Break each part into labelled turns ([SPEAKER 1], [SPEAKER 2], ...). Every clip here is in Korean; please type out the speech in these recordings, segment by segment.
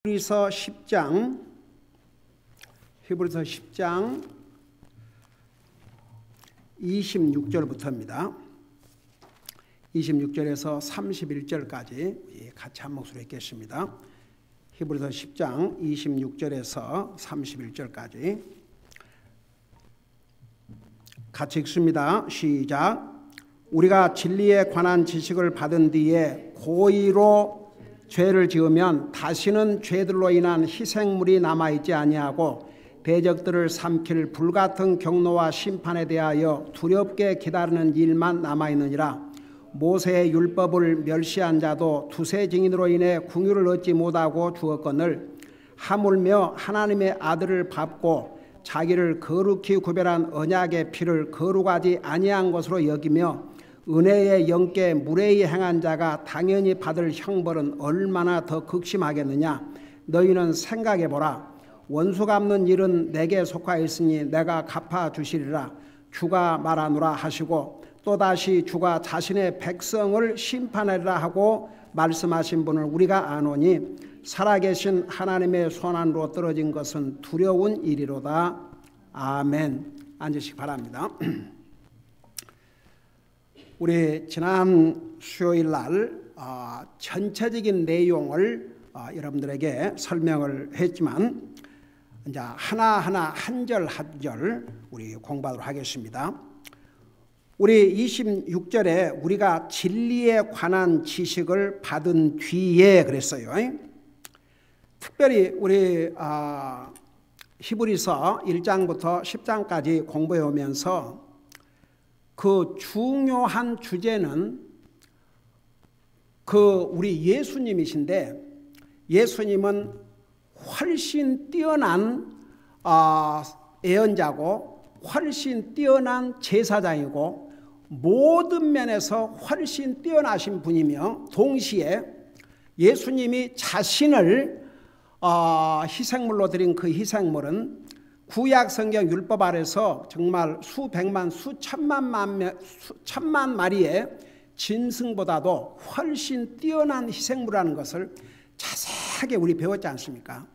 [SPEAKER 1] 히브리서 10장 26절부터입니다. 26절에서 31절까지 같이 한 목소리 읽겠습니다. 히브리서 10장 26절에서 31절까지 같이 읽습니다. 시작. 우리가 진리에 관한 지식을 받은 뒤에 고의로 죄를 지으면 다시는 죄들로 인한 희생물이 남아있지 아니하고 대적들을 삼킬 불같은 경노와 심판에 대하여 두렵게 기다리는 일만 남아있느니라. 모세의 율법을 멸시한 자도 두세 증인으로 인해 긍휼을 얻지 못하고 죽었거늘 하물며 하나님의 아들을 밟고 자기를 거룩히 구별한 언약의 피를 거룩하지 아니한 것으로 여기며 은혜의 영께 무례히 행한 자가 당연히 받을 형벌은 얼마나 더 극심하겠느냐. 너희는 생각해보라. 원수 갚는 일은 내게 속하여 있으니 내가 갚아주시리라. 주가 말하노라 하시고 또다시 주가 자신의 백성을 심판하리라 하고 말씀하신 분을 우리가 아노니 살아계신 하나님의 손안으로 떨어진 것은 두려운 일이로다. 아멘. 앉으시기 바랍니다. 우리 지난 수요일 날 전체적인 내용을 여러분들에게 설명을 했지만 이제 하나하나 한 절 한 절 우리 공부하도록 하겠습니다. 우리 26절에 우리가 진리에 관한 지식을 받은 뒤에 그랬어요. 특별히 우리 히브리서 1장부터 10장까지 공부해 오면서 그 중요한 주제는 우리 예수님이신데, 예수님은 훨씬 뛰어난 예언자고 훨씬 뛰어난 제사장이고 모든 면에서 훨씬 뛰어나신 분이며, 동시에 예수님이 자신을 희생물로 드린 그 희생물은 구약 성경 율법 아래서 정말 수백만 수천만 마리의 짐승보다도 훨씬 뛰어난 희생물이라는 것을 자세하게 우리 배웠지 않습니까?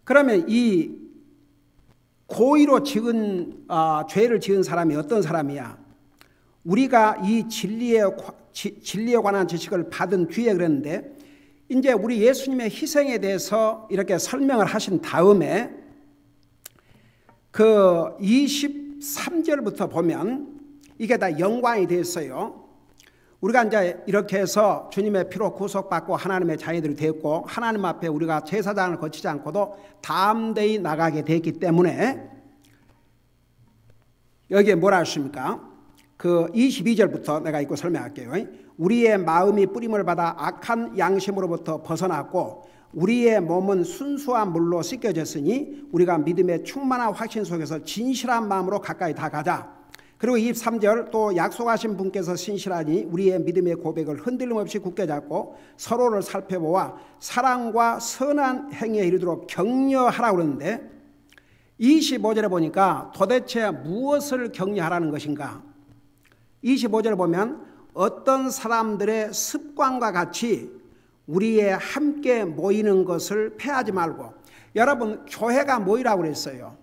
[SPEAKER 1] 그러면 이 고의로 죄를 지은 사람이 어떤 사람이야? 우리가 이 진리에 관한 지식을 받은 뒤에 그랬는데, 이제 우리 예수님의 희생에 대해서 이렇게 설명을 하신 다음에 그 23절부터 보면 이게 다 연관이 됐어요. 우리가 이제 이렇게 해서 주님의 피로 구속받고 하나님의 자녀들이 됐고, 하나님 앞에 우리가 제사장을 거치지 않고도 담대히 나가게 됐기 때문에 여기에 뭐라 하십니까? 그 22절부터 내가 읽고 설명할게요. 우리의 마음이 뿌림을 받아 악한 양심으로부터 벗어났고 우리의 몸은 순수한 물로 씻겨졌으니 우리가 믿음의 충만한 확신 속에서 진실한 마음으로 가까이 다가자. 그리고 23절 또 약속하신 분께서 신실하니 우리의 믿음의 고백을 흔들림 없이 굳게 잡고 서로를 살펴보아 사랑과 선한 행위에 이르도록 격려하라고 그러는데, 25절에 보니까 도대체 무엇을 격려하라는 것인가? 25절을 보면 어떤 사람들의 습관과 같이 우리의 함께 모이는 것을 패하지 말고, 여러분 교회가 모이라고 그랬어요.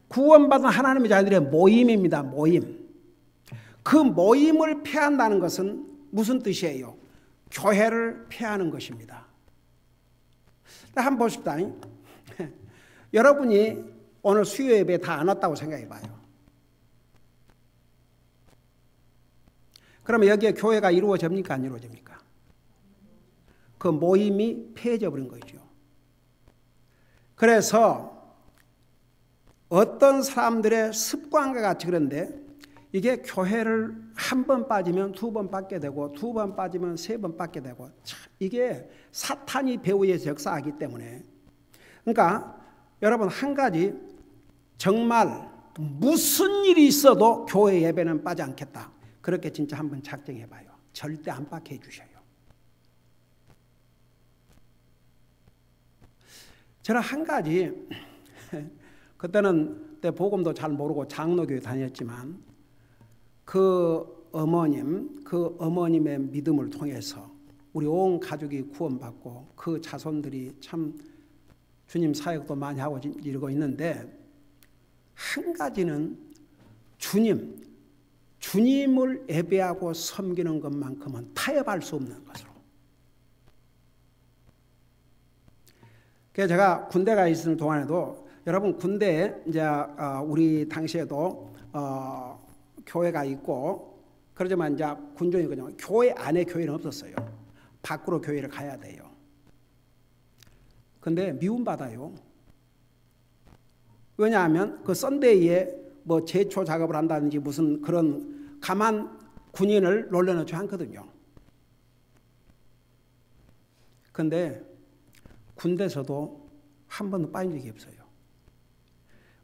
[SPEAKER 1] 구원받은 하나님의 자녀들의 모임입니다. 모임. 그 모임을 패한다는 것은 무슨 뜻이에요? 교회를 패하는 것입니다. 한번 보십시다. 여러분이 오늘 수요 예배에 다 안 왔다고 생각해 봐요. 그러면 여기에 교회가 이루어집니까? 안 이루어집니까? 그 모임이 폐해져 버린 거죠. 그래서 어떤 사람들의 습관과 같이 그런데, 이게 교회를 한 번 빠지면 두 번 빠게 되고 두 번 빠지면 세 번 빠게 되고, 이게 사탄이 배후에서 역사하기 때문에. 그러니까 여러분, 한 가지 정말 무슨 일이 있어도 교회 예배는 빠지 않겠다, 그렇게 진짜 한번 작정해 봐요. 절대 안 빠게 해주셔요. 저는 한 가지, 그때는 복음도 잘 모르고 장로교회 다녔지만 그 어머님의 믿음을 통해서 우리 온 가족이 구원받고 그 자손들이 참 주님 사역도 많이 하고 이러고 있는데, 한 가지는 주님을 예배하고 섬기는 것만큼은 타협할 수 없는 것으로. 그래서 제가 군대가 있는 동안에도, 여러분 군대에 이제 우리 당시에도 교회가 있고 그러지만 이제 군종이거든요. 교회 안에 교회는 없었어요. 밖으로 교회를 가야 돼요. 근데 미움받아요. 왜냐하면 그 썬데이에 뭐 제초 작업을 한다든지 무슨 그런 가만 군인을 놀려놓지 않거든요. 근데 군대에서도 한 번도 빠진 적이 없어요.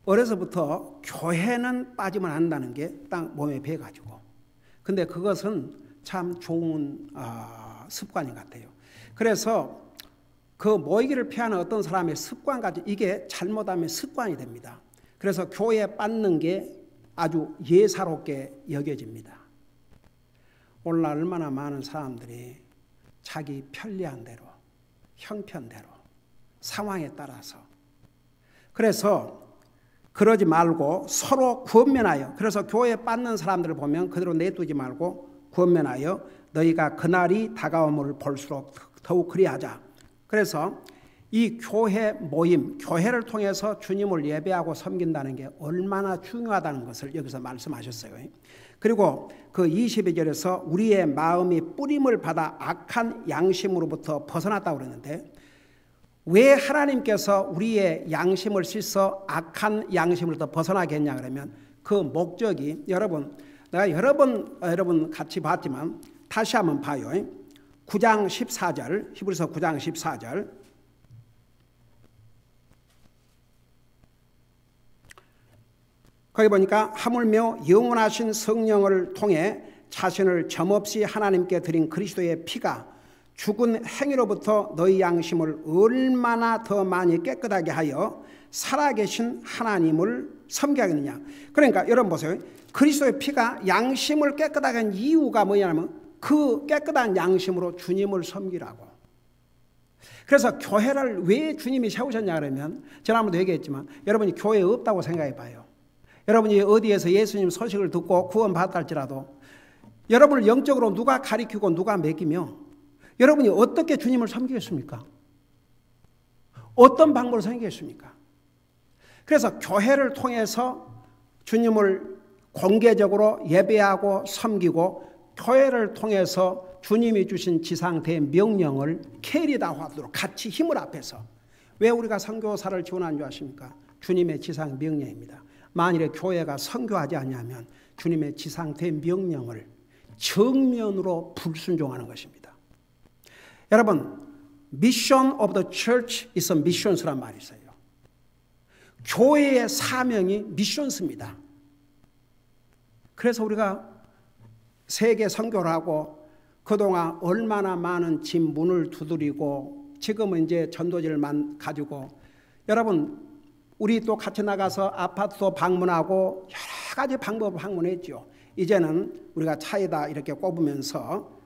[SPEAKER 1] 어려서부터 교회는 빠지면 안 한다는 게 딱 몸에 배가지고. 근데 그것은 참 좋은 습관인 것 같아요. 그래서 그 모이기를 피하는 어떤 사람의 습관까지, 이게 잘못하면 습관이 됩니다. 그래서 교회에 빠지는 게 아주 예사롭게 여겨집니다. 오늘날 얼마나 많은 사람들이 자기 편리한 대로, 형편대로, 상황에 따라서, 그래서 그러지 말고 서로 권면하여, 그래서 교회에 빠지는 사람들을 보면 그대로 내두지 말고 권면하여 너희가 그날이 다가옴을 볼수록 더욱 그리하자. 그래서 이 교회 모임, 교회를 통해서 주님을 예배하고 섬긴다는 게 얼마나 중요하다는 것을 여기서 말씀하셨어요. 그리고 그 22절에서 우리의 마음이 뿌림을 받아 악한 양심으로부터 벗어났다고 그러는데, 왜 하나님께서 우리의 양심을 씻어 악한 양심으로부터 벗어나게 했냐 그러면, 그 목적이, 내가 여러분 같이 봤지만 다시 한번 봐요. 9장 14절, 히브리서 9장 14절. 거기 보니까 하물며 영원하신 성령을 통해 자신을 점없이 하나님께 드린 그리스도의 피가 죽은 행위로부터 너희 양심을 얼마나 더 많이 깨끗하게 하여 살아계신 하나님을 섬기게 하겠느냐. 그러니까 여러분 보세요. 그리스도의 피가 양심을 깨끗하게 한 이유가 뭐냐면, 그 깨끗한 양심으로 주님을 섬기라고. 그래서 교회를 왜 주님이 세우셨냐 그러면, 지난번도 얘기했지만 여러분이 교회에 없다고 생각해 봐요. 여러분이 어디에서 예수님 소식을 듣고 구원받았다 할지라도 여러분을 영적으로 누가 가리키고 누가 먹이며 여러분이 어떻게 주님을 섬기겠습니까? 어떤 방법으로 섬기겠습니까? 그래서 교회를 통해서 주님을 공개적으로 예배하고 섬기고, 교회를 통해서 주님이 주신 지상대의 명령을 캐리다하도록 같이 힘을 합해서. 왜 우리가 선교사를 지원하는 줄 아십니까? 주님의 지상 명령입니다. 만일에 교회가 선교하지 않냐면 주님의 지상대 명령을 정면으로 불순종하는 것입니다. 여러분, Mission of the Church is a missions란 말이 있어요. 교회의 사명이 미션스입니다. 그래서 우리가 세계 선교를 하고 그동안 얼마나 많은 집 문을 두드리고, 지금은 이제 전도지를 가지고, 여러분 우리 또 같이 나가서 아파트도 방문하고 여러 가지 방법을 방문했죠. 이제는 우리가 차에다 이렇게 꼽으면서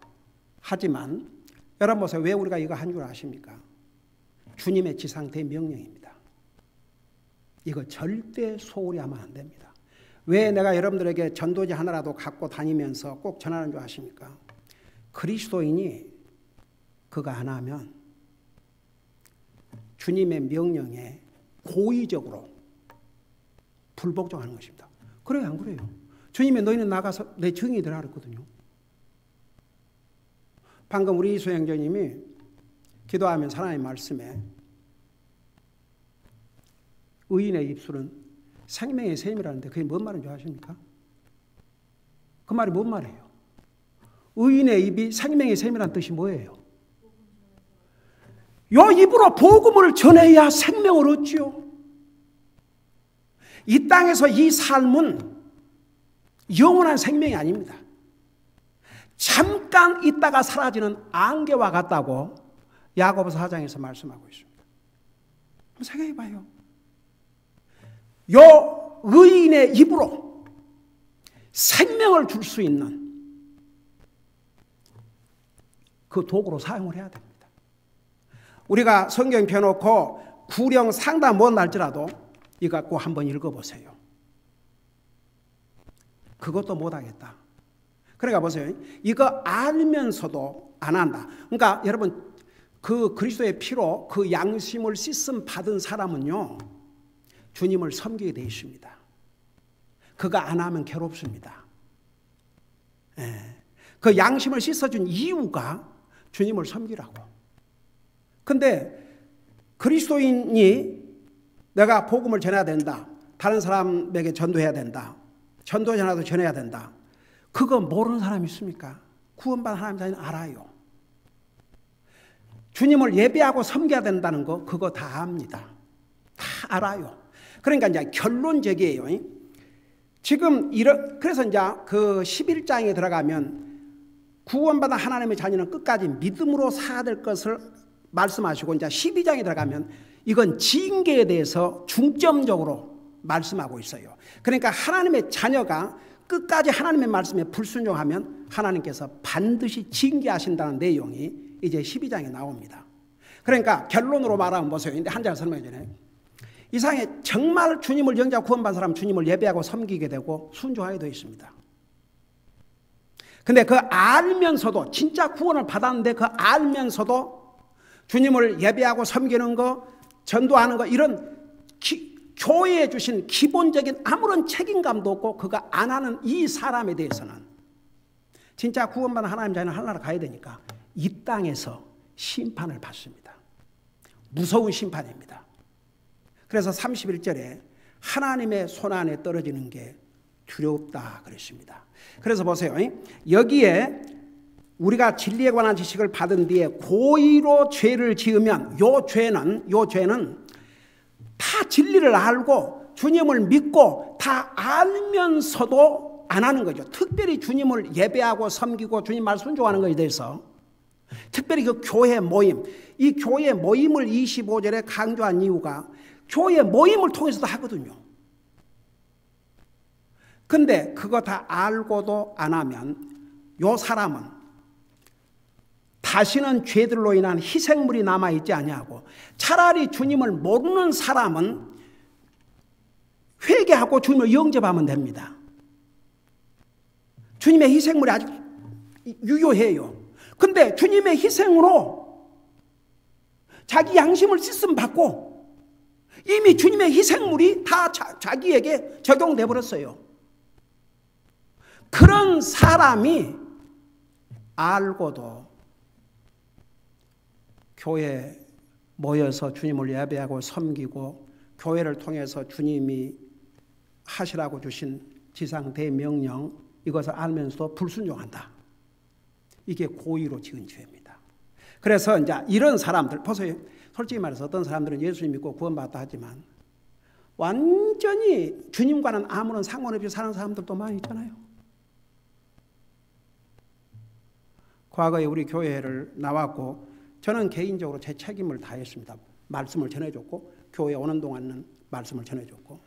[SPEAKER 1] 하지만, 여러분 보세요. 왜 우리가 이거 한 줄 아십니까? 주님의 지상대 명령입니다. 이거 절대 소홀히 하면 안 됩니다. 왜 내가 여러분들에게 전도지 하나라도 갖고 다니면서 꼭 전하는 줄 아십니까? 그리스도인이 그거 안 하면 주님의 명령에 고의적으로 불복종하는 것입니다. 그래요, 안 그래요? 주님이 너희는 나가서 내 증인이 되라 그랬거든요. 방금 우리 이수 형제님이 기도하면서 하나님 말씀에 의인의 입술은 생명의 샘이라는데 그게 뭔 말인 줄 아십니까? 그 말이 뭔 말이에요? 의인의 입이 생명의 샘이라는 뜻이 뭐예요? 요 입으로 복음을 전해야 생명을 얻지요. 이 땅에서 이 삶은 영원한 생명이 아닙니다. 잠깐 있다가 사라지는 안개와 같다고 야고보서 4장에서 말씀하고 있습니다. 한번 생각해 봐요. 요 의인의 입으로 생명을 줄 수 있는 그 도구로 사용을 해야 됩니다. 우리가 성경 펴놓고 구령 상담 못 날지라도 이거 갖고 한번 읽어보세요. 그것도 못하겠다. 그러니까 보세요. 이거 알면서도 안 한다. 그러니까 여러분 그 그리스도의 피로 그 양심을 씻음 받은 사람은요, 주님을 섬기게 되어 있습니다. 그거 안 하면 괴롭습니다. 그 양심을 씻어준 이유가 주님을 섬기라고. 근데 그리스도인이 내가 복음을 전해야 된다, 다른 사람에게 전도해야 된다, 전도 전화도 전해야 된다, 그거 모르는 사람이 있습니까? 구원받은 하나님 자녀는 알아요. 주님을 예배하고 섬겨야 된다는 거 그거 다 압니다. 다 알아요. 그러니까 이제 결론적이에요. 지금 그래서 이제 그 11장에 들어가면 구원받은 하나님의 자녀는 끝까지 믿음으로 살아야 될 것을 말씀하시고, 이제 12장에 들어가면 이건 징계에 대해서 중점적으로 말씀하고 있어요. 그러니까 하나님의 자녀가 끝까지 하나님의 말씀에 불순종하면 하나님께서 반드시 징계하신다는 내용이 이제 12장에 나옵니다. 그러니까 결론으로 말하면 보세요. 근데 한 절 설명해 주네. 이상에 정말 주님을 영접 구원받은 사람 주님을 예배하고 섬기게 되고 순종하게 되어 있습니다. 근데 그 알면서도, 진짜 구원을 받았는데 그 알면서도 주님을 예배하고 섬기는 거, 전도하는 거, 이런 교회에 주신 기본적인 아무런 책임감도 없고 그거 안 하는 이 사람에 대해서는 진짜 구원받은 하나님 자녀는 하늘나라 가야 되니까 이 땅에서 심판을 받습니다. 무서운 심판입니다. 그래서 31절에 하나님의 손안에 떨어지는 게 두렵다 그랬습니다. 그래서 보세요. 여기에 우리가 진리에 관한 지식을 받은 뒤에 고의로 죄를 지으면 요 죄는 다 진리를 알고 주님을 믿고 다 알면서도 안 하는 거죠. 특별히 주님을 예배하고 섬기고 주님 말 순종하는 것에 대해서, 특별히 그 교회 모임, 이 교회 모임을 25절에 강조한 이유가 교회 모임을 통해서도 하거든요. 근데 그거 다 알고도 안 하면 요 사람은 다시는 죄들로 인한 희생물이 남아있지 아니하고, 차라리 주님을 모르는 사람은 회개하고 주님을 영접하면 됩니다. 주님의 희생물이 아직 유효해요. 근데 주님의 희생으로 자기 양심을 씻음 받고 이미 주님의 희생물이 다 자기에게 적용돼 버렸어요. 그런 사람이 알고도 교회에 모여서 주님을 예배하고 섬기고 교회를 통해서 주님이 하시라고 주신 지상 대명령, 이것을 알면서도 불순종한다. 이게 고의로 지은 죄입니다. 그래서 이제 이런 사람들, 보세요. 솔직히 말해서 어떤 사람들은 예수님 믿고 구원받았다 하지만 완전히 주님과는 아무런 상관없이 사는 사람들도 많이 있잖아요. 과거에 우리 교회를 나왔고 저는 개인적으로 제 책임을 다했습니다. 말씀을 전해줬고 교회에 오는 동안은 말씀을 전해줬고,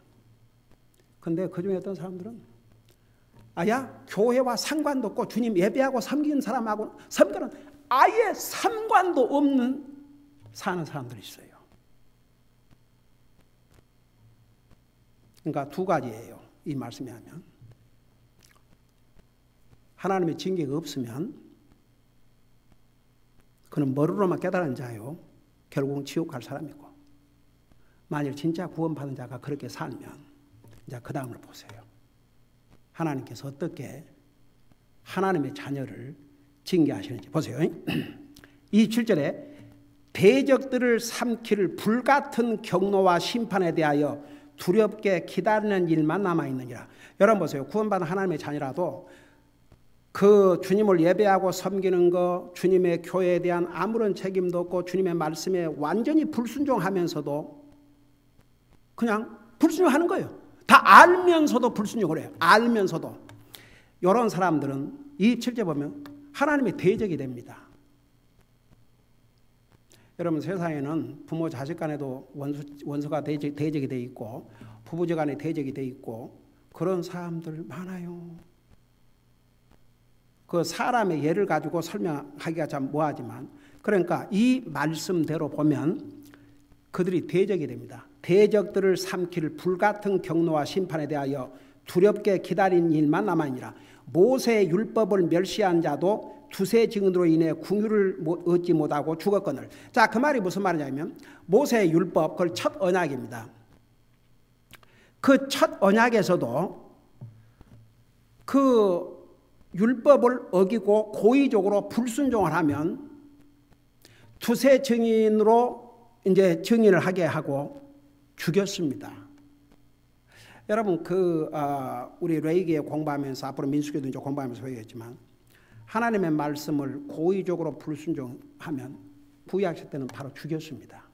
[SPEAKER 1] 근데 그중에 어떤 사람들은 교회와 상관도 없고 주님 예배하고 섬기는 사람하고 섬기는 아예 상관도 없는 사는 사람들이 있어요. 그러니까 두 가지예요. 이 말씀이 하면 하나님의 징계가 없으면 그는 머리로만 깨달은 자요 결국은 지옥 갈 사람이고, 만일 진짜 구원받은 자가 그렇게 살면 이제 그 다음을 보세요. 하나님께서 어떻게 하나님의 자녀를 징계하시는지 보세요. 이 7절에 대적들을 삼키를 불같은 경노와 심판에 대하여 두렵게 기다리는 일만 남아있느니라. 여러분 보세요. 구원받은 하나님의 자녀라도 그 주님을 예배하고 섬기는 거, 주님의 교회에 대한 아무런 책임도 없고 주님의 말씀에 완전히 불순종하면서도 그냥 불순종하는 거예요. 다 알면서도 불순종을 해요. 알면서도. 이런 사람들은 이 7절 보면 하나님의 대적이 됩니다. 여러분 세상에는 부모 자식 간에도 원수가 대적이 돼 있고 부부제 간에 대적이 돼 있고 그런 사람들 많아요. 그 사람의 예를 가지고 설명하기가 참 뭐하지만, 그러니까 이 말씀대로 보면 그들이 대적이 됩니다. 대적들을 삼킬 불같은 경노와 심판에 대하여 두렵게 기다린 일만 남아있니라. 모세의 율법을 멸시한 자도 두세 증언으로 인해 궁유를 얻지 못하고 죽었거늘. 자, 그 말이 무슨 말이냐면 모세의 율법, 그걸 첫 언약입니다. 그 첫 언약에서도 그 율법을 어기고 고의적으로 불순종을 하면 두세 증인으로 이제 증인을 하게 하고 죽였습니다. 여러분 우리 레이기에 공부하면서 앞으로 민수기도 이제 공부하면서 배우겠지만 하나님의 말씀을 고의적으로 불순종하면 구약시대 때는 바로 죽였습니다.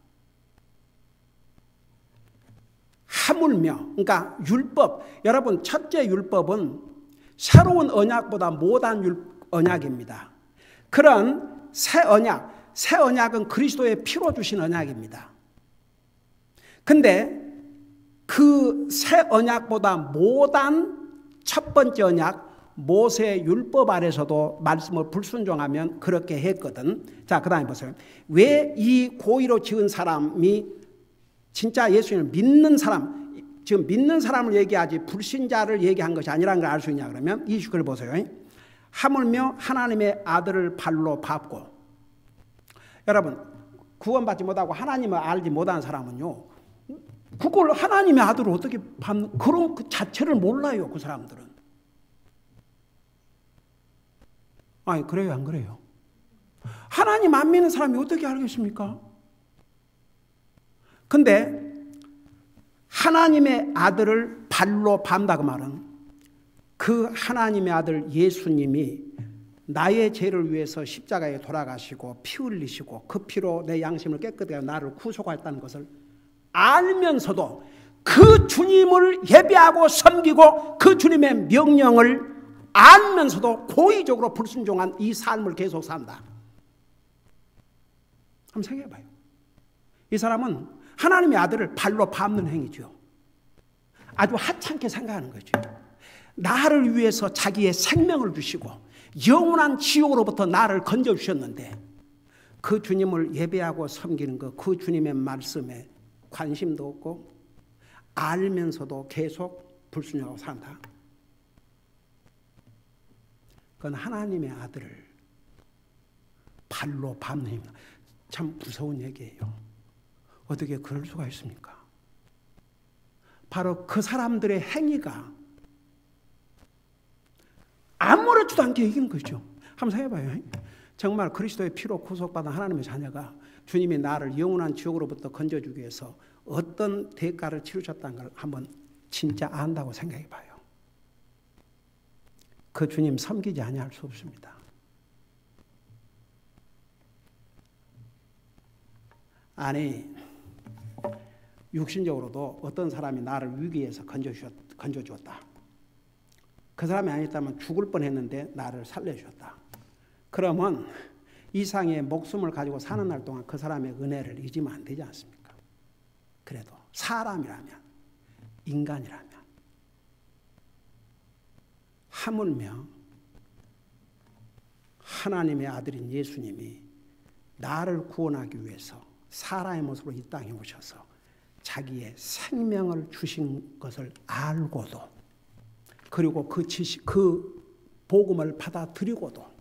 [SPEAKER 1] 하물며 그러니까 율법, 여러분 첫째 율법은 새로운 언약보다 못한 언약입니다. 그런 새 언약은 그리스도의 피로 주신 언약입니다. 근데 그 새 언약보다 못한 첫 번째 언약 모세 율법 아래서도 말씀을 불순종하면 그렇게 했거든. 자, 그 다음에 보세요. 왜 이 고의로 지은 사람이 진짜 예수님을 믿는 사람, 지금 믿는 사람을 얘기하지 불신자를 얘기한 것이 아니라는 걸 알 수 있냐 그러면 이 글 보세요. 하물며 하나님의 아들을 발로 밟고, 여러분 구원받지 못하고 하나님을 알지 못한 사람은요, 그걸 하나님의 아들을 어떻게 밟는, 그런 그 자체를 몰라요. 그 사람들은. 아니 그래요 안 그래요? 하나님 안 믿는 사람이 어떻게 알겠습니까? 근데 하나님의 아들을 발로 밟는다 그 말은 그 하나님의 아들 예수님이 나의 죄를 위해서 십자가에 돌아가시고 피 흘리시고 그 피로 내 양심을 깨끗하게 하고 나를 구속하였다는 것을 알면서도 그 주님을 예배하고 섬기고 그 주님의 명령을 알면서도 고의적으로 불순종한 이 삶을 계속 산다. 한번 생각해봐요. 이 사람은 하나님의 아들을 발로 밟는 행위죠. 아주 하찮게 생각하는 거죠. 나를 위해서 자기의 생명을 주시고 영원한 지옥으로부터 나를 건져주셨는데 그 주님을 예배하고 섬기는 것, 그 주님의 말씀에 관심도 없고 알면서도 계속 불순종하고 산다. 그건 하나님의 아들을 발로 밟는 행위입니다. 참 무서운 얘기예요. 어떻게 그럴 수가 있습니까? 바로 그 사람들의 행위가 아무렇지도 않게 이기는 거죠. 한번 생각해봐요. 정말 그리스도의 피로 구속받은 하나님의 자녀가 주님이 나를 영원한 지옥으로부터 건져주기 위해서 어떤 대가를 치르셨다는 걸 한번 진짜 안다고 생각해봐요. 그 주님 섬기지 아니할 수 없습니다. 아니 육신적으로도 어떤 사람이 나를 위기에서 건져주었다. 그 사람이 아니었다면 죽을 뻔했는데 나를 살려주었다. 그러면 이상의 목숨을 가지고 사는 날 동안 그 사람의 은혜를 잊으면 안 되지 않습니까? 그래도 사람이라면, 인간이라면 하물며 하나님의 아들인 예수님이 나를 구원하기 위해서 사람의 모습으로 이 땅에 오셔서 자기의 생명을 주신 것을 알고도, 그리고 그 지식, 그 복음을 받아들이고도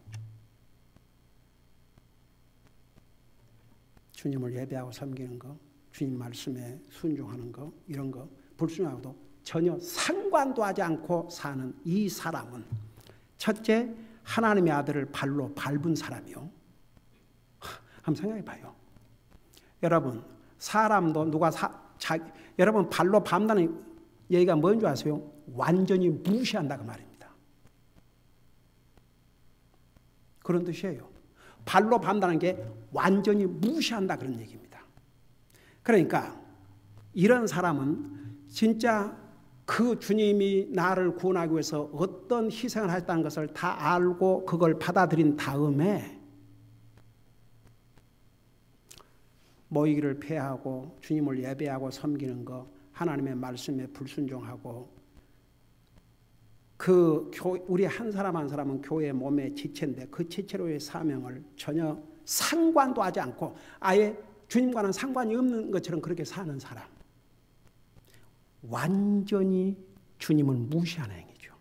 [SPEAKER 1] 주님을 예배하고 섬기는 거, 주님 말씀에 순종하는 거, 이런 거 불순종하고도 전혀 상관도 하지 않고 사는 이 사람은 첫째, 하나님의 아들을 발로 밟은 사람이요. 한번 생각해 봐요. 여러분, 사람도 여러분 발로 밟는다는 얘기가 뭔 줄 아세요? 완전히 무시한다 그 말입니다. 그런 뜻이에요. 발로 밟는다는 게 완전히 무시한다 그런 얘기입니다. 그러니까 이런 사람은 진짜 그 주님이 나를 구원하기 위해서 어떤 희생을 하셨다는 것을 다 알고 그걸 받아들인 다음에 모이기를 폐하고 주님을 예배하고 섬기는 것, 하나님의 말씀에 불순종하고 우리 한 사람 한 사람은 교회 몸의 지체인데 그 지체로의 사명을 전혀 상관도 하지 않고 아예 주님과는 상관이 없는 것처럼 그렇게 사는 사람, 완전히 주님을 무시하는 행위죠.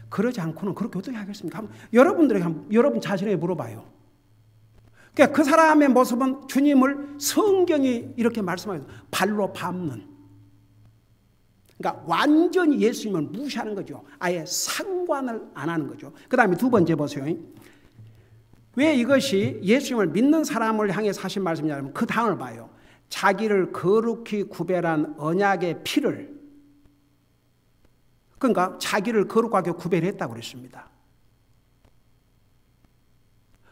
[SPEAKER 1] 그러지 않고는 그렇게 어떻게 하겠습니까? 여러분들에게 여러분 자신에게 물어봐요. 그러니까 그 사람의 모습은 주님을 성경이 이렇게 말씀하죠. 발로 밟는. 그러니까 완전히 예수님을 무시하는 거죠. 아예 상관을 안 하는 거죠. 그 다음에 두 번째 보세요. 왜 이것이 예수님을 믿는 사람을 향해서 하신 말씀이냐면 그 다음을 봐요. 자기를 거룩히 구별한 언약의 피를, 그러니까 자기를 거룩하게 구별했다고 그랬습니다.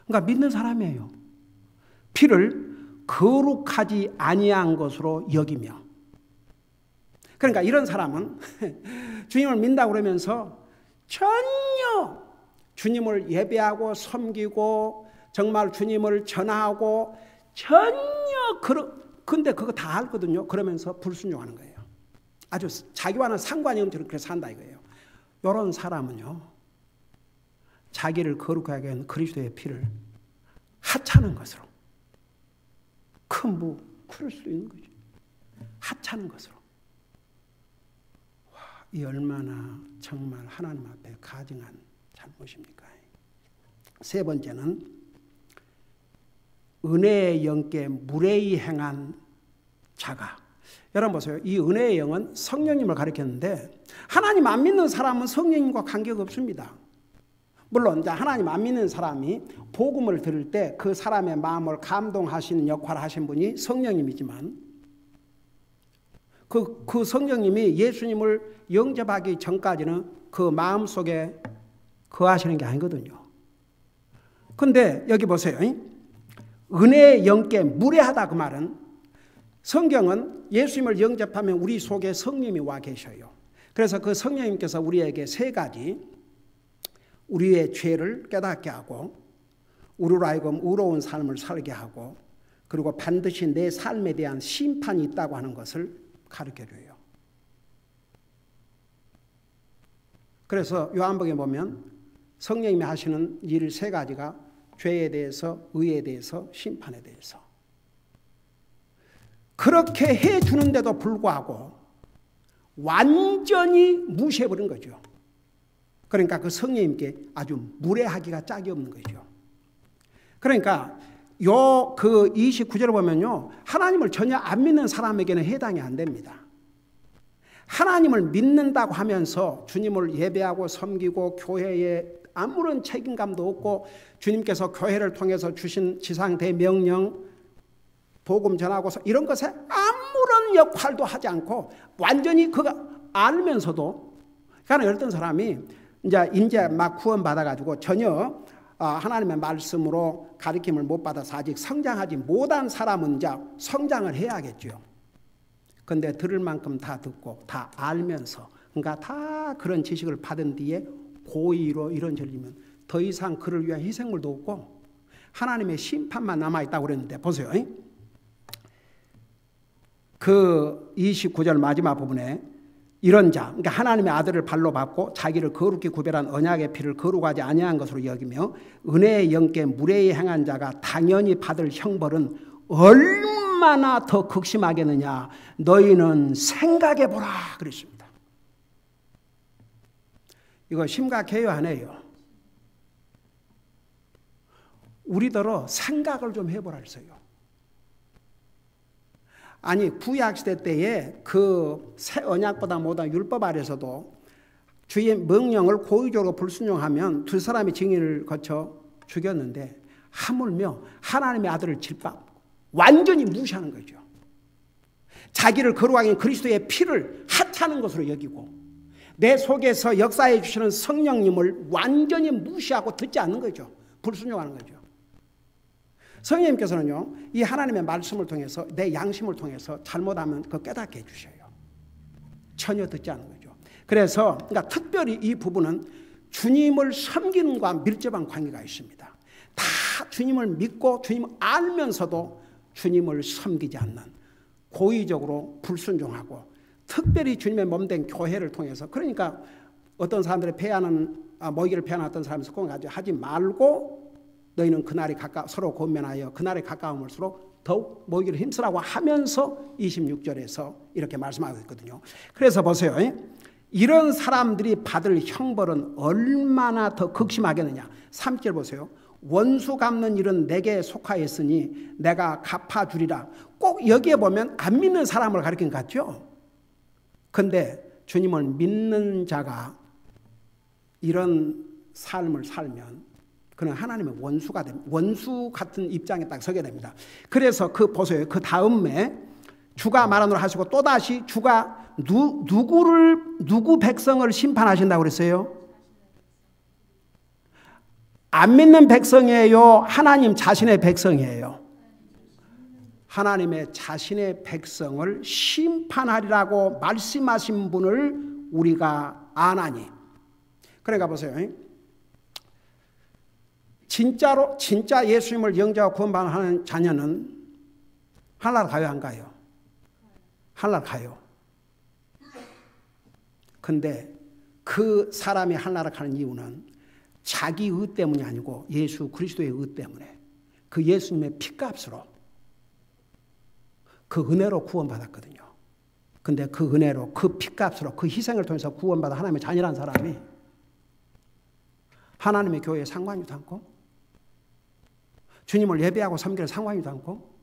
[SPEAKER 1] 그러니까 믿는 사람이에요. 피를 거룩하지 아니한 것으로 여기며, 그러니까 이런 사람은 주님을 믿는다고 그러면서 전혀 주님을 예배하고 섬기고 정말 주님을 전하고 전혀 근데 그거 다 알거든요. 그러면서 불순종하는 거예요. 아주 자기와는 상관이 없는 그렇게 산다 이거예요. 이런 사람은요, 자기를 거룩하게 한 그리스도의 피를 하찮은 것으로, 그럴 수도 있는 거죠. 하찮은 것으로. 와, 이 얼마나 정말 하나님 앞에 가증한 잘못입니까? 세 번째는 은혜의 영께 무례히 행한 자가. 여러분 보세요. 이 은혜의 영은 성령님을 가리켰는데 하나님 안 믿는 사람은 성령님과 관계가 없습니다. 물론 이제 하나님 안 믿는 사람이 복음을 들을 때 그 사람의 마음을 감동하시는 역할을 하신 분이 성령님이지만 그 성령님이 예수님을 영접하기 전까지는 그 마음속에 거하시는 게 아니거든요. 근데 여기 보세요. 은혜의 영께 무례하다 그 말은 성경은 예수님을 영접하면 우리 속에 성령님이 와 계셔요. 그래서 그 성령님께서 우리에게 세 가지 우리의 죄를 깨닫게 하고 우리로 하여금 의로운 삶을 살게 하고 그리고 반드시 내 삶에 대한 심판이 있다고 하는 것을 가르쳐줘요. 그래서 요한복음에 보면 성령님이 하시는 일 세 가지가 죄에 대해서, 의에 대해서, 심판에 대해서. 그렇게 해주는데도 불구하고 완전히 무시해버린 거죠. 그러니까 그 성령님께 아주 무례하기가 짝이 없는 거죠. 그러니까 그 29절을 보면요, 하나님을 전혀 안 믿는 사람에게는 해당이 안 됩니다. 하나님을 믿는다고 하면서 주님을 예배하고 섬기고 교회에 아무런 책임감도 없고 주님께서 교회를 통해서 주신 지상 대명령, 복음 전하고서 이런 것에 아무런 역할도 하지 않고 완전히 그거 알면서도, 그러니까 어떤 사람이 이제 막 구원 받아가지고 전혀 하나님의 말씀으로 가르침을 못 받아서 아직 성장하지 못한 사람은 이제 성장을 해야겠죠. 근데 들을 만큼 다 듣고 다 알면서, 그러니까 다 그런 지식을 받은 뒤에 고의로 이런 절리면 더 이상 그를 위한 희생물도 없고 하나님의 심판만 남아있다고 그랬는데 보세요. 그 29절 마지막 부분에 이런 자, 그러니까 하나님의 아들을 발로 밟고 자기를 거룩히 구별한 언약의 피를 거룩하지 아니한 것으로 여기며 은혜의 영께 무례히 행한 자가 당연히 받을 형벌은 얼마나 더 극심하겠느냐 너희는 생각해보라 그랬습니다. 이거 심각해요 안 해요? 우리더러 생각을 좀 해보라 했어요. 아니 구약시대 때에 그 새 언약보다 못한 율법 아래서도 주의 명령을 고의적으로 불순종하면 두 사람이 증인을 거쳐 죽였는데 하물며 하나님의 아들을 질밥 완전히 무시하는 거죠. 자기를 거룩하게 그리스도의 피를 하찮은 것으로 여기고 내 속에서 역사해 주시는 성령님을 완전히 무시하고 듣지 않는 거죠. 불순종하는 거죠. 성령님께서는요, 이 하나님의 말씀을 통해서 내 양심을 통해서 잘못하면 그 깨닫게 해주셔요. 전혀 듣지 않는 거죠. 그래서 그러니까 특별히 이 부분은 주님을 섬기는 것과 밀접한 관계가 있습니다. 다 주님을 믿고 주님을 알면서도 주님을 섬기지 않는 고의적으로 불순종하고 특별히 주님의 몸된 교회를 통해서, 그러니까 어떤 사람들의 모이기를 패하는 어떤 사람이 속공 하지 말고 너희는 그날이 서로 권면하여 그날에 가까움을수록 더욱 모이기를 힘쓰라고 하면서 26절에서 이렇게 말씀하고 있거든요. 그래서 보세요. 이런 사람들이 받을 형벌은 얼마나 더 극심하겠느냐. 3절 보세요. 원수 갚는 일은 내게 속하였으니 내가 갚아주리라. 꼭 여기에 보면 안 믿는 사람을 가리킨 것 같죠. 그런데 주님을 믿는 자가 이런 삶을 살면 그는 하나님의 원수가 됩니다. 원수 같은 입장에 딱 서게 됩니다. 그래서 보세요. 그 다음에 주가 말하노라 하시고 또다시 주가 누구 백성을 심판하신다고 그랬어요? 안 믿는 백성이에요? 하나님 자신의 백성이에요? 하나님의 자신의 백성을 심판하리라고 말씀하신 분을 우리가 아나니. 그러니까 보세요. 진짜 예수님을 영접하고 구원받는 자녀는 하늘나라 가요, 안 가요? 하늘나라 가요. 근데 그 사람이 하늘나라 가는 이유는 자기 의 때문이 아니고 예수 그리스도의 의 때문에, 그 예수님의 피값으로, 그 은혜로 구원받았거든요. 근데 그 은혜로, 그 피값으로, 그 희생을 통해서 구원받아 하나님의 자녀라는 사람이 하나님의 교회에 상관이도 않고 주님을 예배하고 섬기는 상관이도 않고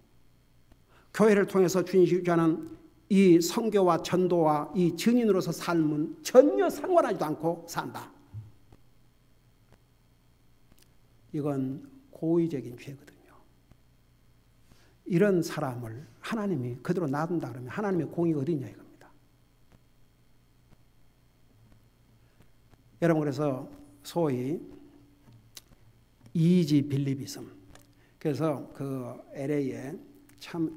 [SPEAKER 1] 교회를 통해서 주님이 주자는 이 선교와 전도와 이 증인으로서 삶은 전혀 상관하지도 않고 산다. 이건 고의적인 죄거든요. 이런 사람을 하나님이 그대로 놔둔다 그러면 하나님의 공의가 어디 있냐 이겁니다. 여러분, 그래서 소위 이지 빌리비즘, 그래서 그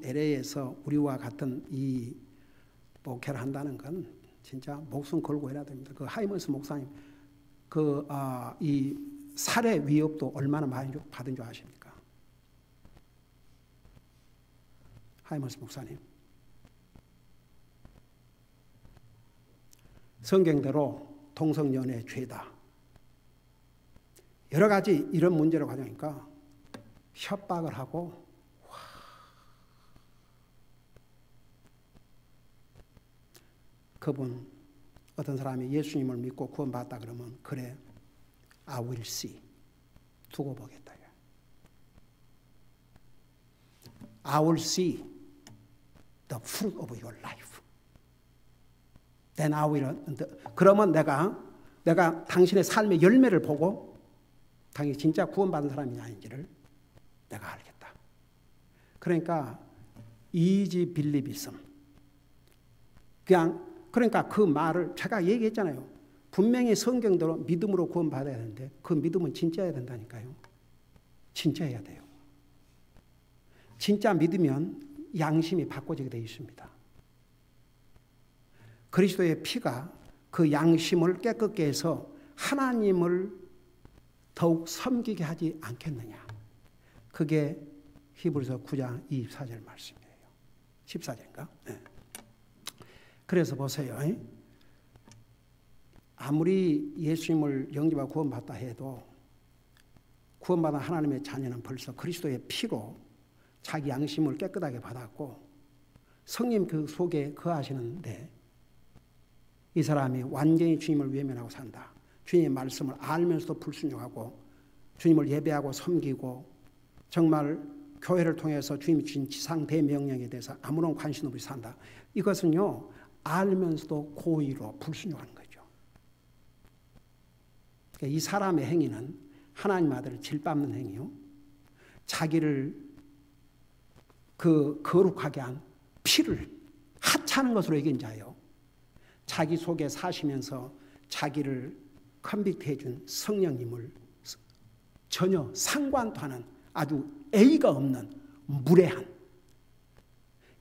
[SPEAKER 1] LA에서 우리와 같은 이 목회를 한다는 건 진짜 목숨 걸고 해야 됩니다. 그 하이먼스 목사님 이 살해 위협도 얼마나 많이 받은 줄 아십니까? 하이먼스 목사님. 성경대로 동성연애 죄다. 여러 가지 이런 문제를 가져오니까 협박을 하고, 그분 어떤 사람이 예수님을 믿고 구원받았다 그러면 그래, I will see, 두고 보겠다. I will see the fruit of your life. Then I will. 그러면 내가 당신의 삶의 열매를 보고 당신이 진짜 구원받은 사람이 아닌지를 내가 알겠다. 그러니까 easy believism. 그러니까 그 말을 제가 얘기했잖아요. 분명히 성경대로 믿음으로 구원받아야 되는데 그 믿음은 진짜여야 된다니까요. 진짜여야 돼요. 진짜 믿으면 양심이 바꿔지게 되어 있습니다. 그리스도의 피가 그 양심을 깨끗게 해서 하나님을 더욱 섬기게 하지 않겠느냐. 그게 히브리서 9장 24절 말씀이에요. 14절인가? 네. 그래서 보세요. 아무리 예수님을 영접하고 구원받다 해도 구원받은 하나님의 자녀는 벌써 그리스도의 피로 자기 양심을 깨끗하게 받았고 성님 그 속에 거하시는데 이 사람이 완전히 주님을 외면하고 산다. 주님의 말씀을 알면서도 불순종하고 주님을 예배하고 섬기고 정말 교회를 통해서 주님이 주신 지상 대명령에 대해서 아무런 관심 없이 산다. 이것은요, 알면서도 고의로 불순종하는 거죠. 그러니까 이 사람의 행위는 하나님 아들을 질밟는 행위요. 자기를 그 거룩하게 한 피를 하찮은 것으로 여긴 자요. 자기 속에 사시면서 자기를 컨빅트해 준 성령님을 전혀 상관도 하는 아주 애의가 없는 무례한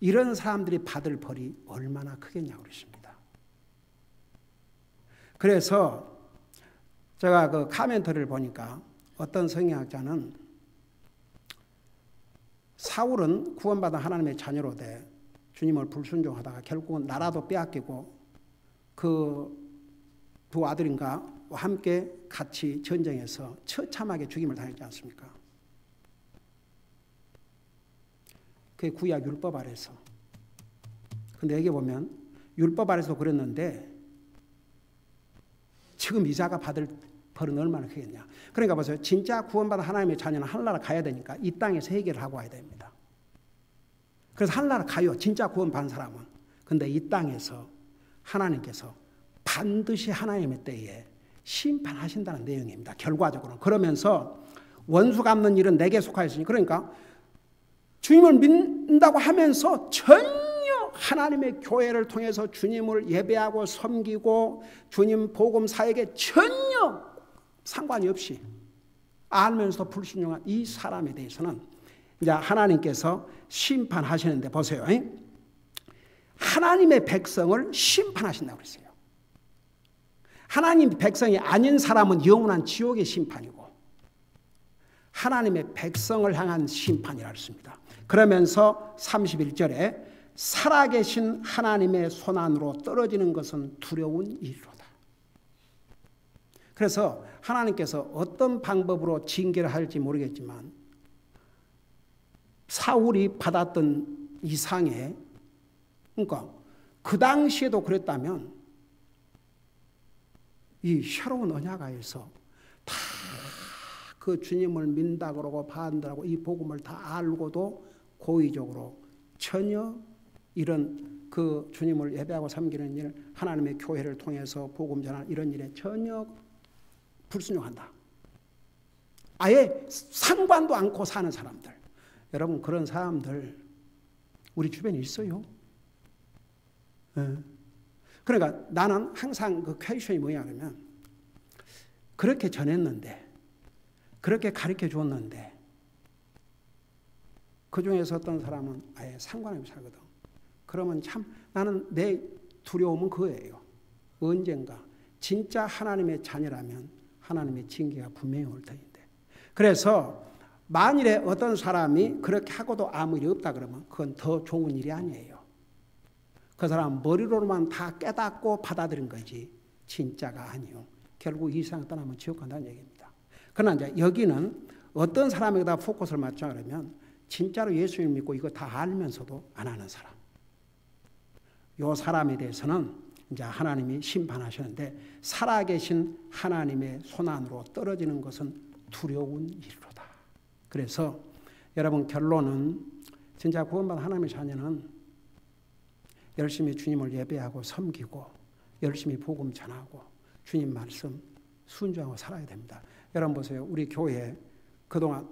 [SPEAKER 1] 이런 사람들이 받을 벌이 얼마나 크겠냐고 그랬습니다. 그래서 제가 그 카멘터리를 보니까 어떤 성경학자는 사울은 구원받은 하나님의 자녀로 돼 주님을 불순종하다가 결국은 나라도 빼앗기고 그 두 아들인가 함께 같이 전쟁에서 처참하게 죽임을 당했지 않습니까? 그게 구약 율법 아래서. 근데 여기 보면 율법 아래서 그랬는데 지금 이자가 받을 벌은 얼마나 크겠냐. 그러니까 보세요. 진짜 구원받은 하나님의 자녀는 하늘나라 가야 되니까 이 땅에서 해결을 하고 와야 됩니다. 그래서 하늘나라 가요. 진짜 구원받은 사람은. 근데 이 땅에서 하나님께서 반드시 하나님의 때에 심판하신다는 내용입니다. 결과적으로. 그러면서 원수 갚는 일은 내게 속하였으니, 그러니까 주님을 믿는다고 하면서 전혀 하나님의 교회를 통해서 주님을 예배하고 섬기고 주님 복음 사역에 전혀 상관이 없이 알면서도 불순종한 이 사람에 대해서는 이제 하나님께서 심판하시는데, 보세요. 하나님의 백성을 심판하신다고 그랬어요. 하나님 백성이 아닌 사람은 영원한 지옥의 심판이고 하나님의 백성을 향한 심판이라 했습니다. 그러면서 31절에 살아계신 하나님의 손안으로 떨어지는 것은 두려운 일이로다. 그래서 하나님께서 어떤 방법으로 징계를 할지 모르겠지만 사울이 받았던 이상에, 그러니까 그 당시에도 그랬다면 이 새로운 언약하에서 다 그 주님을 믿는다 그러고 받는다고 이 복음을 다 알고도 고의적으로 전혀 이런 그 주님을 예배하고 섬기는 일, 하나님의 교회를 통해서 복음 전하는 이런 일에 전혀 불순종한다. 아예 상관도 않고 사는 사람들. 여러분, 그런 사람들 우리 주변에 있어요. 네. 그러니까 나는 항상 그 퀘스천이 뭐냐 그러면, 그렇게 전했는데 그렇게 가르쳐 줬는데 그 중에서 어떤 사람은 아예 상관없이 살거든. 그러면 참 나는 내 두려움은 그거예요. 언젠가 진짜 하나님의 자녀라면 하나님의 징계가 분명히 올 터인데. 그래서 만일에 어떤 사람이 그렇게 하고도 아무 일이 없다 그러면 그건 더 좋은 일이 아니에요. 그 사람은 머리로만 다 깨닫고 받아들인 거지 진짜가 아니요. 결국 이 세상 떠나면 지옥 간다는 얘기입니다. 그러나 이제 여기는 어떤 사람에게다 포커스를 맞춰 그러면 진짜로 예수님을 믿고 이거 다 알면서도 안 하는 사람. 이 사람에 대해서는 이제 하나님이 심판하시는데, 살아계신 하나님의 손안으로 떨어지는 것은 두려운 일이로다. 그래서 여러분, 결론은 진짜 구원받은 하나님의 자녀는 열심히 주님을 예배하고 섬기고 열심히 복음 전하고 주님 말씀 순종하고 살아야 됩니다. 여러분 보세요. 우리 교회 그동안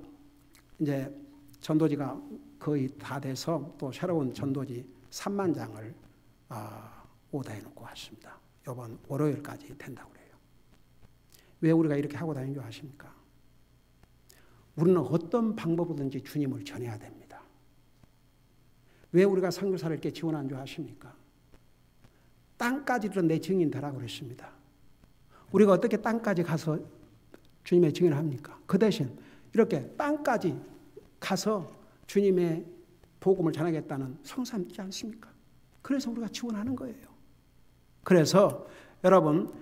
[SPEAKER 1] 이제 전도지가 거의 다 돼서 또 새로운 전도지 3만 장을 오다해 놓고 왔습니다. 이번 월요일까지 된다고 그래요. 왜 우리가 이렇게 하고 다니는 줄 아십니까? 우리는 어떤 방법으로든지 주님을 전해야 됩니다. 왜 우리가 선교사를 이렇게 지원한 줄 아십니까? 땅까지도 내 증인 되라고 그랬습니다. 우리가 어떻게 땅까지 가서 주님의 증인을 합니까? 그 대신 이렇게 땅까지 가서 주님의 복음을 전하겠다는 성삼 있지 않습니까? 그래서 우리가 지원하는 거예요. 그래서 여러분,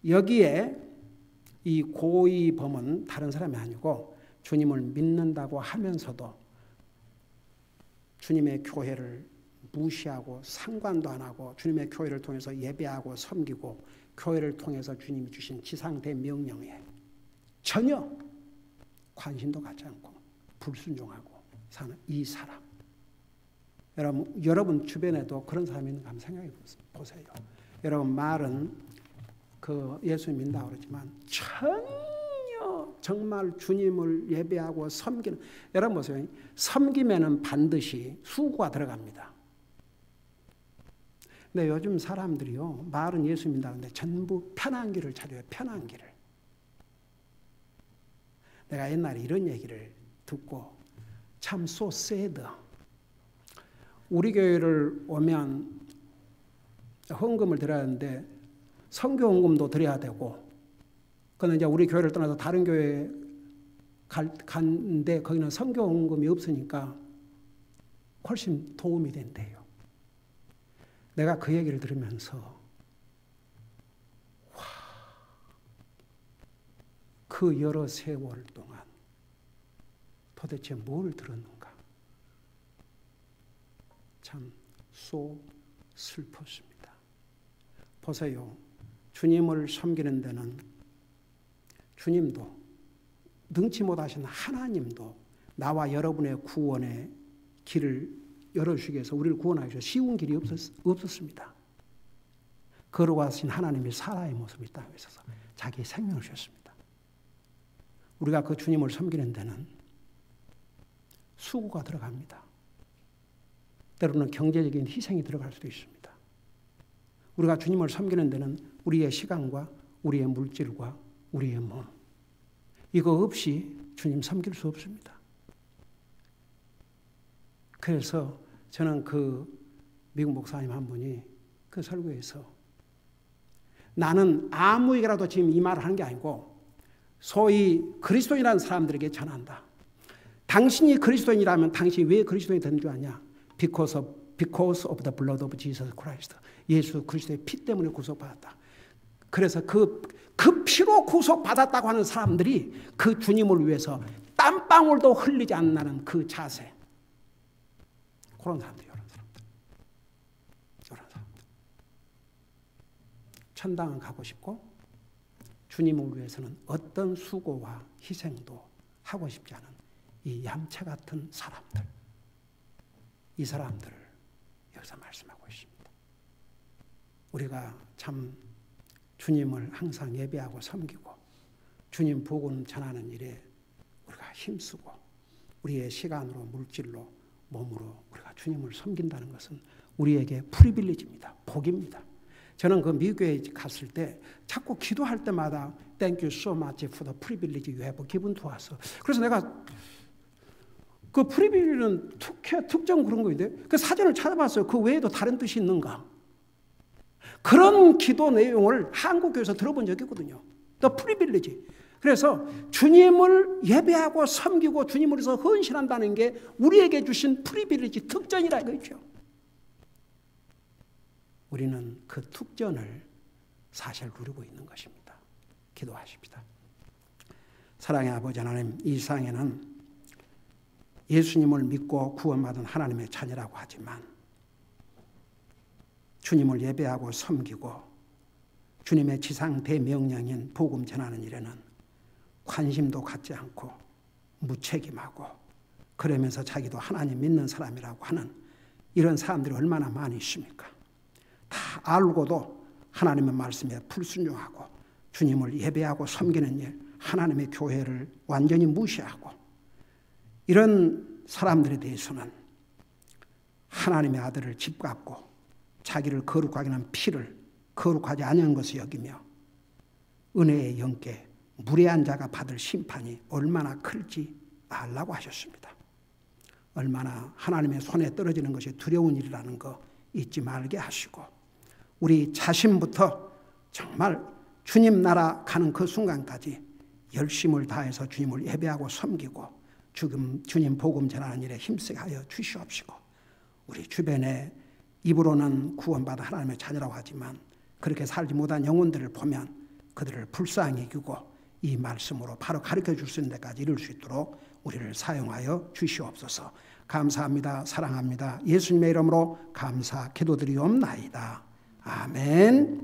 [SPEAKER 1] 여기에 이 고의범은 다른 사람이 아니고 주님을 믿는다고 하면서도 주님의 교회를 무시하고 상관도 안 하고 주님의 교회를 통해서 예배하고 섬기고 교회를 통해서 주님이 주신 지상대명령에 전혀 관심도 갖지 않고 불순종하고 사는 이 사람. 여러분 주변에도 그런 사람이 있는가 한번 생각해 보세요. 여러분, 말은 그 예수님 믿는다고 그러지만 전혀 정말 주님을 예배하고 섬기는, 여러분 보세요. 섬기면은 반드시 수고가 들어갑니다. 근데 요즘 사람들이요, 말은 예수 믿는다는데 전부 편한 길을 찾아요. 편한 길을. 내가 옛날에 이런 얘기를 듣고 참 so sad. 우리 교회를 오면 헌금을 드려야 하는데 선교 헌금도 드려야 되고, 그런데 이제 우리 교회를 떠나서 다른 교회에 갔는데 거기는 선교 헌금이 없으니까 훨씬 도움이 된대요. 내가 그 얘기를 들으면서 와, 그 여러 세월 동안 도대체 뭘 들었는가? 참 슬펐습니다. 보세요. 주님을 섬기는 데는 주님도 능치 못하신 하나님도 나와 여러분의 구원의 길을 열어주시기 위해서 우리를 구원하기 위해서 쉬운 길이 없었습니다. 걸어가신 하나님이 사람의 모습이 땅에 있어서 자기 생명을 주셨습니다. 우리가 그 주님을 섬기는 데는 수고가 들어갑니다. 때로는 경제적인 희생이 들어갈 수도 있습니다. 우리가 주님을 섬기는 데는 우리의 시간과 우리의 물질과 우리의 몸, 이거 없이 주님 섬길 수 없습니다. 그래서 저는 그 미국 목사님 한 분이 그 설교에서 나는 아무에게라도 지금 이 말을 하는 게 아니고 소위 그리스도인이라는 사람들에게 전한다. 당신이 그리스도인이라면 당신이 왜 그리스도인이 된 줄 아냐? Because of the blood of Jesus Christ. 예수 그리스도의 피 때문에 구속받았다. 그래서 그 피로 구속받았다고 하는 사람들이 그 주님을 위해서 땀방울도 흘리지 않는 그 자세. 그런 사람들, 이런 사람들. 천당은 가고 싶고 주님을 위해서는 어떤 수고와 희생도 하고 싶지 않은 이 얌체 같은 사람들. 이 사람들을 여기서 말씀하고 있습니다. 우리가 참 주님을 항상 예배하고 섬기고 주님 복음 전하는 일에 우리가 힘쓰고 우리의 시간으로 물질로 몸으로 우리가 주님을 섬긴다는 것은 우리에게 프리빌리지입니다. 복입니다. 저는 그 미국에 갔을 때 자꾸 기도할 때마다 Thank you so much for the privilege you have given to us. 그래서 내가 그 프리빌리지는 특정 그런 거인데 그 사전을 찾아봤어요. 그 외에도 다른 뜻이 있는가? 그런 기도 내용을 한국 교회에서 들어본 적이 있거든요. The privilege. 그래서 주님을 예배하고 섬기고 주님을 위해서 헌신한다는 게 우리에게 주신 프리빌리지 특전이라 이거죠. 우리는 그 특전을 사실 누리고 있는 것입니다. 기도하십시다. 사랑의 아버지 하나님, 이 세상에는 예수님을 믿고 구원받은 하나님의 자녀라고 하지만 주님을 예배하고 섬기고 주님의 지상 대명령인 복음 전하는 일에는 관심도 갖지 않고 무책임하고 그러면서 자기도 하나님 믿는 사람이라고 하는 이런 사람들이 얼마나 많이 있습니까? 다 알고도 하나님의 말씀에 불순종하고 주님을 예배하고 섬기는 일, 하나님의 교회를 완전히 무시하고 이런 사람들에 대해서는 하나님의 아들을 집갖고 자기를 거룩하게 한 피를 거룩하지 않은 것을 여기며 은혜의 영께 무례한 자가 받을 심판이 얼마나 클지 알라고 하셨습니다. 얼마나 하나님의 손에 떨어지는 것이 두려운 일이라는 거 잊지 말게 하시고 우리 자신부터 정말 주님 나라 가는 그 순간까지 열심을 다해서 주님을 예배하고 섬기고 주님 복음 전하는 일에 힘쓰게 하여 주시옵시고 우리 주변에 입으로는 구원받아 하나님의 자녀라고 하지만 그렇게 살지 못한 영혼들을 보면 그들을 불쌍히 여기고 이 말씀으로 바로 가르쳐 줄 수 있는 데까지 이룰 수 있도록 우리를 사용하여 주시옵소서. 감사합니다. 사랑합니다. 예수님의 이름으로 감사 기도드리옵나이다. 아멘.